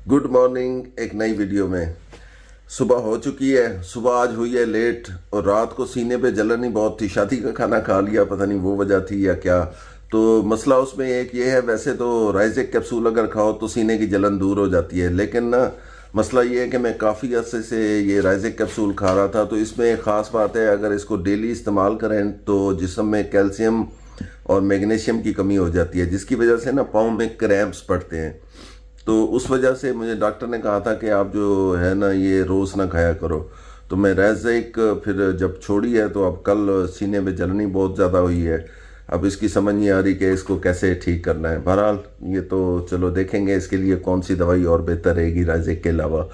Good morning. एक नई video में सुबह हो चुकी है। सुबह आज हुई है लेट और रात को सीने पे जलन ही बहुत थी। शादी का खाना खा लिया, पता नहीं वो वजह थी या क्या। तो मसला उसमें एक ये है, वैसे तो राइजेक कैप्सूल अगर खाओ तो सीने की जलन दूर हो जाती है, लेकिन ना मसला ये है कि मैं काफ़ी अरसे से ये राइजेक कैप्सूल खा रहा था। तो इसमें एक ख़ास बात है, अगर इसको डेली इस्तेमाल करें तो जिस्म में कैल्शियम और मैग्नीशियम की कमी हो जाती है, जिसकी वजह से ना पाँव में क्रैम्प्स पड़ते हैं। तो उस वजह से मुझे डॉक्टर ने कहा था कि आप जो है ना ये रोज़ ना खाया करो। तो मैं रेज़ेक फिर जब छोड़ी है तो अब कल सीने में जलनी बहुत ज़्यादा हुई है। अब इसकी समझ नहीं आ रही कि इसको कैसे ठीक करना है। बहरहाल ये तो चलो देखेंगे इसके लिए कौन सी दवाई और बेहतर रहेगी रेज़ेक के अलावा।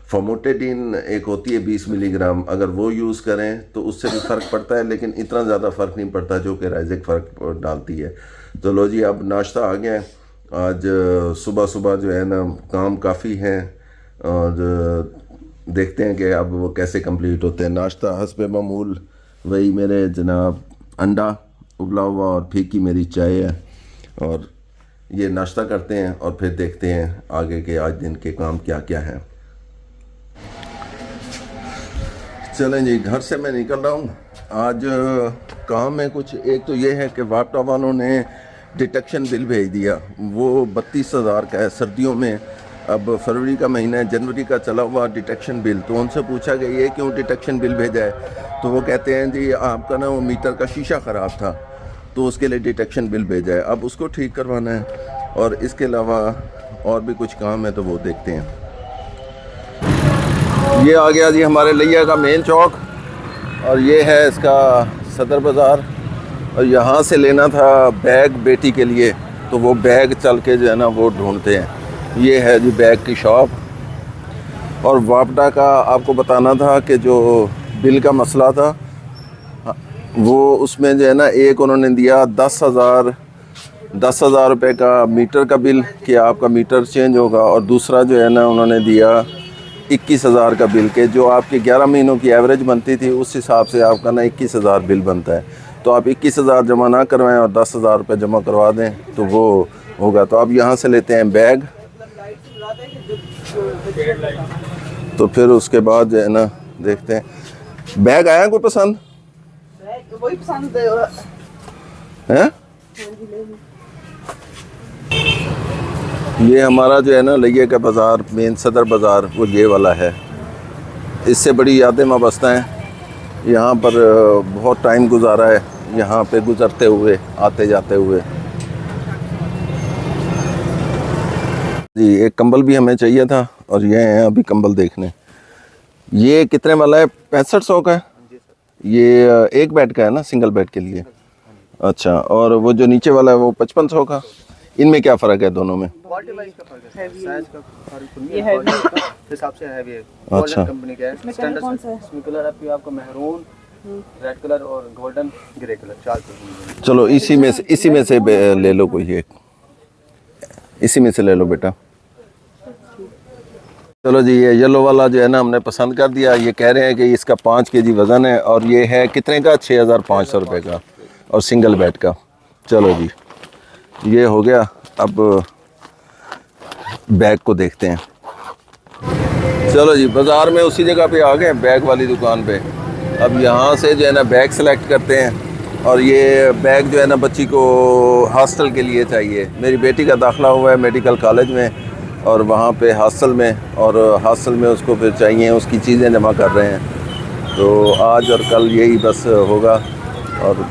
फॉर्मोटेडिन एक होती है 20 मिलीग्राम, अगर वो यूज़ करें तो उससे भी फ़र्क पड़ता है, लेकिन इतना ज़्यादा फ़र्क नहीं पड़ता जो कि रेज़ेक फ़र्क डालती है। तो लो जी, अब नाश्ता आ गया है। आज सुबह सुबह जो है ना काम काफ़ी है और देखते हैं कि अब वो कैसे कंप्लीट होते हैं। नाश्ता हस्बे मामूल वही मेरे जनाब अंडा उबला हुआ और फीकी मेरी चाय है, और ये नाश्ता करते हैं और फिर देखते हैं आगे के आज दिन के काम क्या क्या हैं। चलें जी, घर से मैं निकल रहा हूँ। आज काम में कुछ एक तो ये है कि वापटा वालों ने डिटेक्शन बिल भेज दिया, वो 32,000 का है सर्दियों में। अब फरवरी का महीना है, जनवरी का चला हुआ डिटेक्शन बिल। तो उनसे पूछा कि ये क्यों डिटेक्शन बिल भेजा है, तो वो कहते हैं जी आपका ना वो मीटर का शीशा ख़राब था तो उसके लिए डिटेक्शन बिल भेजा है, अब उसको ठीक करवाना है। और इसके अलावा और भी कुछ काम है तो वो देखते हैं। ये आ गया जी हमारे लिया का मेन चौक, और ये है इसका सदर बाज़ार। और यहाँ से लेना था बैग बेटी के लिए, तो वो बैग चल के जो है ना वो ढूंढते हैं। ये है जी बैग की शॉप। और वापडा का आपको बताना था कि जो बिल का मसला था वो उसमें जो है ना एक उन्होंने दिया 10,000 रुपये का मीटर का बिल कि आपका मीटर चेंज होगा, और दूसरा जो है ना उन्होंने दिया 21,000 का बिल के जो आपके 11 महीनों की एवरेज बनती थी उस हिसाब से आपका ना 21,000 बिल बनता है। तो आप 21,000 जमा ना करवाएं और 10,000 रुपये जमा करवा दें तो वो होगा। तो अब यहाँ से लेते हैं बैग, तो फिर उसके बाद जो है ना देखते हैं। बैग आया कोई पसंद वही पसंद है? ये हमारा जो है ना लिया का बाज़ार, मेन सदर बाज़ार, वो ये वाला है। इससे बड़ी यादें वाबस्ता हैं। यहाँ पर बहुत टाइम गुजारा है यहाँ पे गुज़रते हुए, आते जाते हुए। जी एक कंबल भी हमें चाहिए था, और ये हैं अभी कंबल देखने। ये कितने वाला है? 6500 का है। ये एक बेड का है ना, सिंगल बेड के लिए? अच्छा, और वो जो नीचे वाला है वो 5500 का। इनमें क्या फ़र्क है दोनों में? क्वालिटी वाइज का फर्क है, साइज का फर्क ये हैवी हिसाब से हैवी है। अच्छा, कंपनी का है स्टैंडर्ड। इसमें कलर आपको मैरून, रेड कलर और गोल्डन ग्रे कलर, 4 कलर। चलो इसी में से ले लो कोई एक, इसी में से ले लो बेटा। चलो जी, ये येलो वाला जो है ना हमने पसंद कर दिया। ये कह रहे हैं कि इसका 5 kg वज़न है, और ये है कितने का? 6,500 रुपये का, और सिंगल बेड का। चलो जी ये हो गया। अब बैग को देखते हैं। चलो जी बाज़ार में उसी जगह पे आ गए, बैग वाली दुकान पे। अब यहाँ से जो है ना बैग सेलेक्ट करते हैं, और ये बैग जो है ना बच्ची को हॉस्टल के लिए चाहिए। मेरी बेटी का दाखिला हुआ है मेडिकल कॉलेज में, और वहाँ पे हॉस्टल में, और हॉस्टल में उसको फिर चाहिए, उसकी चीज़ें जमा कर रहे हैं। तो आज और कल यही बस होगा, और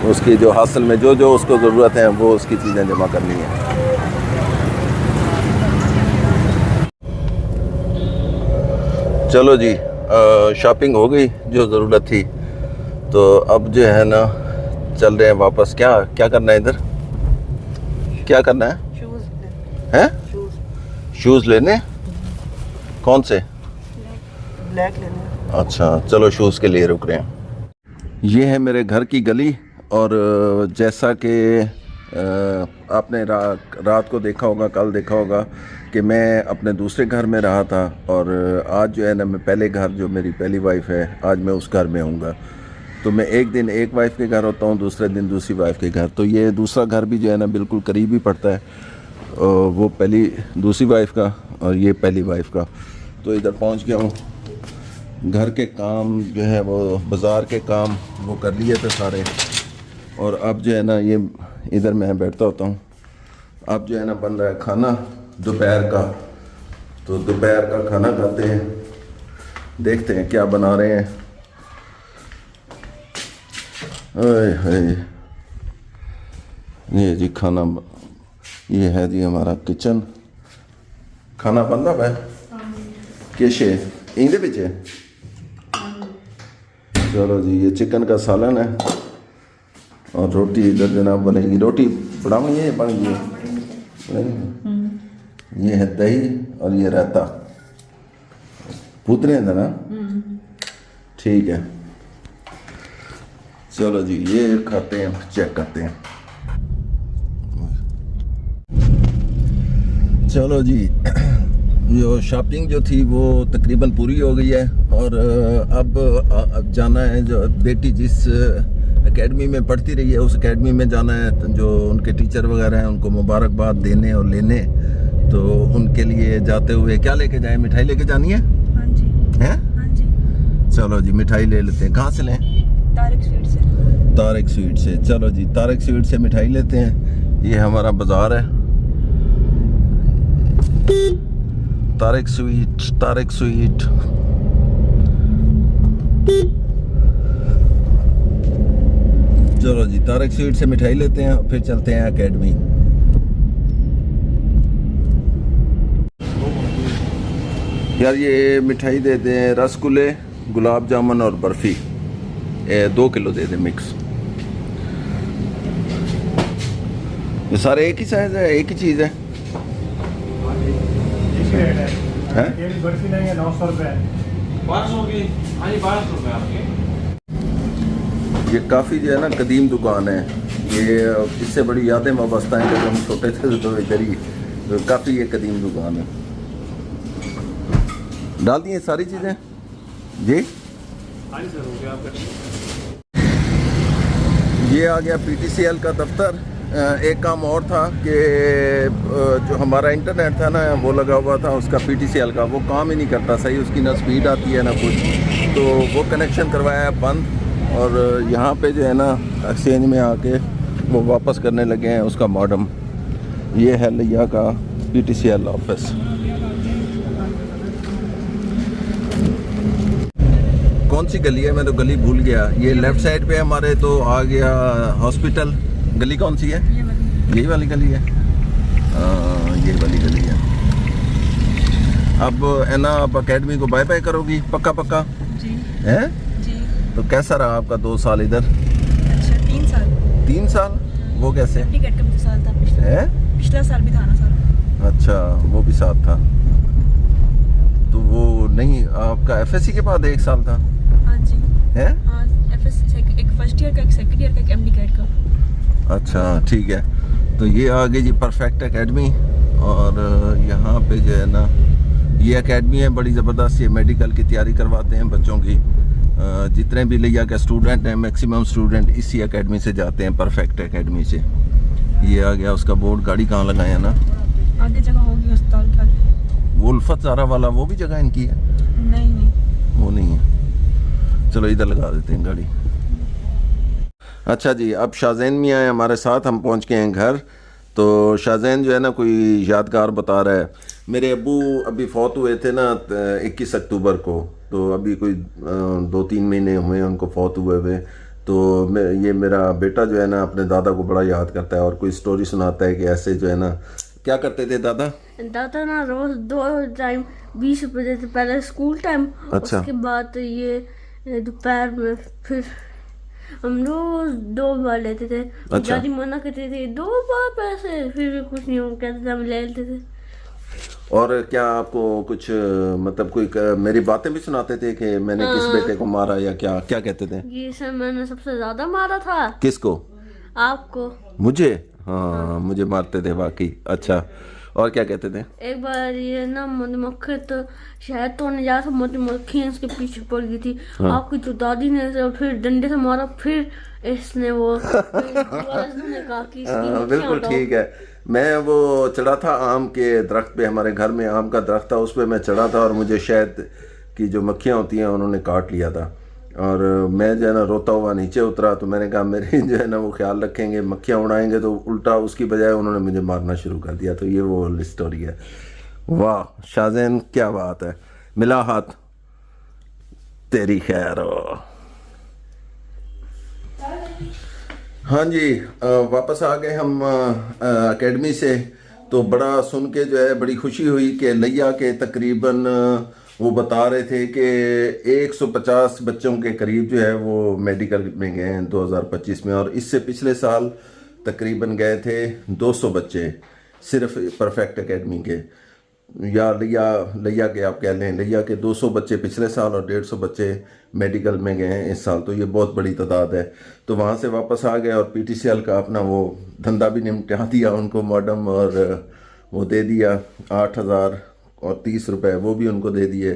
उसकी जो हॉस्टल में जो जो उसको ज़रूरत है वो उसकी चीज़ें जमा करनी है। चलो जी शॉपिंग हो गई जो ज़रूरत थी, तो अब जो है ना चल रहे हैं वापस। क्या क्या करना है इधर? क्या करना है? हैं? शूज़ लेने? कौन से? ब्लैक लेना। अच्छा चलो शूज़ के लिए रुक रहे हैं। ये है मेरे घर की गली, और जैसा कि आपने रात को देखा होगा, कल देखा होगा कि मैं अपने दूसरे घर में रहा था, और आज जो है ना मैं पहले घर, जो मेरी पहली वाइफ है, आज मैं उस घर में हूँगा। तो मैं एक दिन एक वाइफ के घर होता हूँ, दूसरे दिन दूसरी वाइफ के घर। तो ये दूसरा घर भी जो है ना बिल्कुल करीब ही पड़ता है वो पहली दूसरी वाइफ का, और ये पहली वाइफ का। तो इधर पहुंच गया हूँ, घर के काम जो है वो बाज़ार के काम वो कर लिए थे सारे, और अब जो है ना ये इधर मैं बैठता होता हूँ। अब जो है ना बन रहा है खाना दोपहर का, तो दोपहर का खाना खाते हैं, देखते हैं क्या बना रहे हैं। ये जी खाना, ये है जी हमारा किचन। खाना बनता है कैसे इंदे पिछ है। चलो जी, ये चिकन का सालन है और रोटी इधर जनाब बनेगी। रोटी बनानी है, बन गई है। ये है दही और ये रायता। पूतरे हैं ना, ठीक है। चलो जी, ये खाते हैं, चेक करते हैं। चलो जी, जो शॉपिंग जो थी वो तकरीबन पूरी हो गई है, और अब जाना है, जो बेटी जिस एकेडमी में पढ़ती रही है उस एकेडमी में जाना है। जो उनके टीचर वगैरह हैं उनको मुबारकबाद देने और लेने, तो उनके लिए जाते हुए क्या लेके जाएं? मिठाई लेके जानी है? हाँ जी। हैं? हाँ जी। चलो जी, मिठाई ले लेते हैं। कहाँ से लें? तारिक स्वीट से। तारिक स्वीट से। चलो जी, तारिक स्वीट से मिठाई लेते हैं। ये हमारा बाजार है, तारिक स्वीट, तारिक स्वीट। चलो जी, तारिक स्वीट से मिठाई लेते हैं और फिर चलते हैं एकेडमी। यार ये मिठाई दे दें, रसगुल्ले, गुलाब जामुन और बर्फ़ी 2 किलो दे दें मिक्स। ये सारे एक ही साइज़ है, एक ही चीज़ है? हैं? बर्फी लेंगे 900 रुपये। 1200 की? हाँ जी, 1200 रुपये आपके। ये काफ़ी जो है ना कदीम दुकान है। ये इससे बड़ी यादें वाबस्ता हैं, जब हम छोटे थे तो इधर ही, तो काफ़ी ये कदीम दुकान है। डाल दिए सारी चीज़ें जी? हाँ जी सर, हो गया आपका। ये आ गया PTCL का दफ्तर। एक काम और था कि जो हमारा इंटरनेट था ना वो लगा हुआ था उसका PTCL का, वो काम ही नहीं करता सही, उसकी ना स्पीड आती है ना कुछ, तो वो कनेक्शन करवाया बंद। और यहाँ पे जो है ना एक्सचेंज में आके वो वापस करने लगे हैं उसका मॉडम। ये है लिया का PTCL ऑफिस। कौन सी गली है, मैं तो गली भूल गया। ये लेफ्ट साइड पे हमारे तो आ गया हॉस्पिटल। गली कौन सी है? यही वाली गली है। ये वाली गली है। अब है ना, आप एकेडमी को बाय बाय करोगी पक्का पक्का? जी। हैं? जी। तो कैसा रहा आपका 2 साल इधर? अच्छा, 3 साल। 3 साल? वो कैसे? टिकट का 2 साल था पिछला। है? पिछला साल भी था ना सर? अच्छा, वो भी साथ था। तो वो नहीं, आपका FSC के बाद 1 साल था? हाँ जी। है? हाँ, FS एक फर्स्ट ईयर का, एक सेकंड ईयर का, एक MD कैड का। अच्छा ठीक है। तो ये आ गई जी परफेक्ट एकेडमी, और यहाँ पे जो है ना ये एकेडमी है बड़ी ज़बरदस्त। ये मेडिकल की तैयारी करवाते हैं बच्चों की। जितने भी लिया के स्टूडेंट हैं, मैक्सिमम स्टूडेंट इसी एकेडमी से जाते हैं, परफेक्ट एकेडमी से। ये आ गया उसका बोर्ड। गाड़ी कहाँ लगाया ना? आगे जगह होगी अस्पताल के आगे। वो उल्फत ज़ारा वाला वो भी जगह इनकी है? नहीं, वो नहीं है। चलो इधर लगा देते हैं गाड़ी। अच्छा जी, अब शाहजैन मियाँ आए हमारे साथ, हम पहुँच गए हैं घर। तो शाहजैन जो है ना कोई यादगार बता रहा है। मेरे अब्बू अभी फौत हुए थे ना 21 अक्टूबर को, तो अभी कोई 2-3 महीने हुए उनको फौत हुए। तो ये मेरा बेटा जो है ना अपने दादा को बड़ा याद करता है और कोई स्टोरी सुनाता है कि ऐसे जो है ना क्या करते थे दादा? दादा ना रोज 2 टाइम 20 रुपए देते, पहले स्कूल टाइम। अच्छा। उसके बाद ये दोपहर में फिर हम रोज 2 बार लेते थे। अच्छा। दादी मना करती थी 2 बार पैसे, फिर भी कुछ नहीं, हम कहते थे हम ले लेते थे। और क्या आपको कुछ मतलब कोई मेरी बातें भी सुनाते थे कि मैंने किस बेटे को मारा या क्या क्या कहते थे? ये सर मैंने सबसे ज्यादा मारा था। किसको? आपको। मुझे? हाँ, मुझे मारते थे वाकई। अच्छा, और क्या कहते थे? एक बार ये ना मधुमक्खी तो शहद तोड़ने जा रहा था, मधुमक्खी इसके पीछे पड़ गई थी। हाँ। आपकी तो दादी ने इसे फिर डंडे से मारा, फिर इसने वो इसने कहा कि इसकी मक्खियाँ बिल्कुल हटाओ। ठीक है। मैं वो चढ़ा था आम के दरख्त पे, हमारे घर में आम का दरख्त था, उस पर मैं चढ़ा था और मुझे शहद की जो मक्खियाँ होती हैं उन्होंने काट लिया था। और मैं जो है ना रोता हुआ नीचे उतरा, तो मैंने कहा मेरे जो है ना वो ख्याल रखेंगे, मक्खियाँ उड़ाएंगे, तो उल्टा उसकी बजाय उन्होंने मुझे मारना शुरू कर दिया। तो ये वो स्टोरी है। वाह शाहजैन, क्या बात है, मिला हाथ, तेरी खैर हो। हाँ जी, वापस आ गए हम एकेडमी से। तो बड़ा सुन के जो है बड़ी खुशी हुई कि लिया के तकरीबन वो बता रहे थे कि 150 बच्चों के करीब जो है वो मेडिकल में गए हैं 2025 में, और इससे पिछले साल तकरीबन गए थे 200 बच्चे सिर्फ परफेक्ट एकेडमी के, या लिया के आप कह लें, लिया के 200 बच्चे पिछले साल और 150 बच्चे मेडिकल में गए हैं इस साल। तो ये बहुत बड़ी तादाद है। तो वहाँ से वापस आ गए और PTCL का अपना वो धंधा भी निपटा दिया उनको, मॉडम, और वो दे दिया 8,000 और 30 रुपये वो भी उनको दे दिए।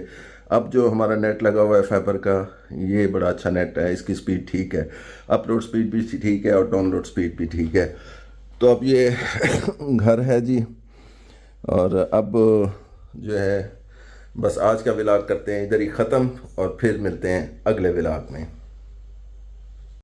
अब जो हमारा नेट लगा हुआ है फाइबर का, ये बड़ा अच्छा नेट है, इसकी स्पीड ठीक है, अपलोड स्पीड भी ठीक है और डाउनलोड स्पीड भी ठीक है। तो अब ये घर है जी, और अब जो है बस आज का व्लॉग करते हैं इधर ही ख़त्म, और फिर मिलते हैं अगले व्लॉग में।